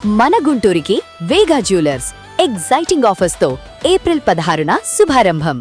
మన గుంటూరుకి వేగా jewellers exciting offers తో April 16న శుభారంభం.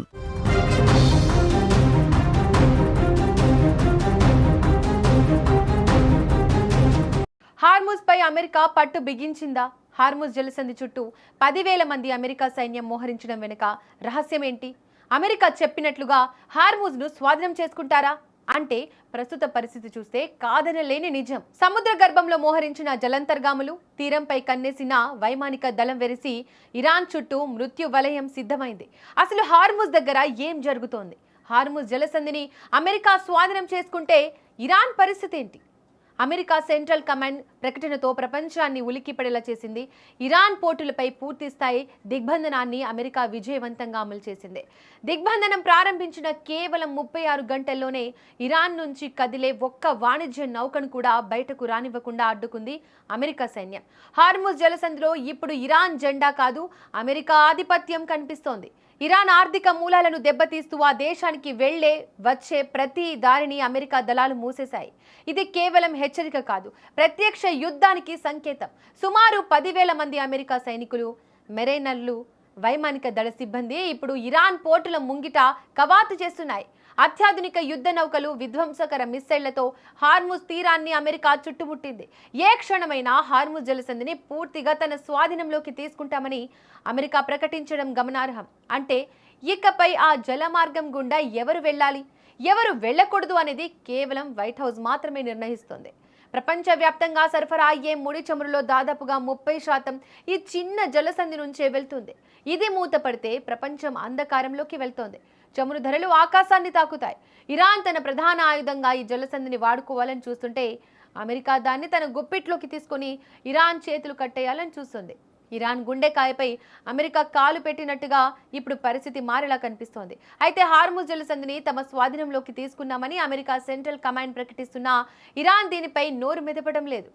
Hormuz పై America పట్టు బిగించిందా? హార్ముజ్ జలసంధి చుట్టూ 10,000 మంది అమెరికా సైన్యం మోహరించడం వెనుక రహస్యం ఏంటి? అమెరికా చెప్పినట్లుగా హార్ముజ్ ను స్వాధీనం చేసుకుంటారా అంటే ప్రస్తుత పరిస్థితి చూస్తే కాదనలేని నిజం. సముద్ర గర్భంలో మోహరించిన జలంతర్గాములు, తీరంపై కన్నేసిన వైమానిక దళం వెరిసి ఇరాన్ చుట్టూ మృత్యు వలయం సిద్ధమైంది. అసలు హార్ముజ్ దగ్గర ఏం జరుగుతోంది? హార్ముజ్ జలసంధిని అమెరికా స్వాధీనం చేసుకుంటే ఇరాన్ పరిస్థితి ఏంటి? అమెరికా సెంట్రల్ కమాండ్ ప్రకటనతో ప్రపంచాన్ని ఉలిక్కిపడేలా చేసింది. ఇరాన్ పోర్టులపై పూర్తిస్థాయి దిగ్బంధనాన్ని అమెరికా విజయవంతంగా అమలు చేసింది. దిగ్బంధనం ప్రారంభించిన కేవలం 36 గంటల్లోనే ఇరాన్ నుంచి కదిలే ఒక్క వాణిజ్య నౌకను కూడా బయటకు రానివ్వకుండా అడ్డుకుంది అమెరికా సైన్యం. హార్ముజ్ జలసంధిలో ఇప్పుడు ఇరాన్ జెండా కాదు, అమెరికా ఆధిపత్యం కనిపిస్తోంది. ఇరాన్ ఆర్థిక మూలాలను దెబ్బతీస్తూ ఆ దేశానికి వచ్చే ప్రతి దారిని అమెరికా దళాలు మూసేశాయి. ఇది కేవలం హెచ్చరిక కాదు, ప్రత్యక్ష యుద్ధానికి సంకేతం. సుమారు 10,000 మంది అమెరికా సైనికులు, మెరైనర్లు, వైమానిక దళ సిబ్బంది ఇప్పుడు ఇరాన్ పోర్టుల ముంగిట కవాతు చేస్తున్నాయి. అత్యాధునిక యుద్ధ నౌకలు, విధ్వంసకర మిస్సైళ్లతో హార్ముజ్ తీరాన్ని అమెరికా చుట్టుముట్టింది. ఏ క్షణమైనా హార్ముజ్ జలసంధిని పూర్తిగా తన స్వాధీనంలోకి తీసుకుంటామని అమెరికా ప్రకటించడం గమనార్హం. అంటే ఇకపై ఆ జలమార్గం గుండా ఎవరు వెళ్ళాలి, ఎవరు వెళ్ళకూడదు అనేది కేవలం వైట్ హౌస్ మాత్రమే నిర్ణయిస్తుంది. ప్రపంచవ్యాప్తంగా సరఫరా అయ్యే ముడి చమురులో దాదాపుగా 30% ఈ చిన్న జలసంధి నుంచే వెళ్తుంది. ఇది మూతపడితే ప్రపంచం అంధకారంలోకి వెళ్తోంది. చమురు ధరలు ఆకాశాన్ని తాకుతాయి. ఇరాన్ తన ప్రధాన ఆయుధంగా ఈ జలసంధిని వాడుకోవాలని చూస్తుంటే అమెరికా దాన్ని తన గుప్పిట్లోకి తీసుకొని ఇరాన్ చేతులు కట్టేయాలని చూస్తుంది. ఇరాన్ గుండెకాయపై అమెరికా కాలు పెట్టినట్టుగా ఇప్పుడు పరిస్థితి మారేలా కనిపిస్తోంది. అయితే హార్ముజ్ జలసంధిని తమ స్వాధీనంలోకి తీసుకున్నామని అమెరికా సెంట్రల్ కమాండ్ ప్రకటిస్తున్నా ఇరాన్ దీనిపై నోరు మెదపడం లేదు.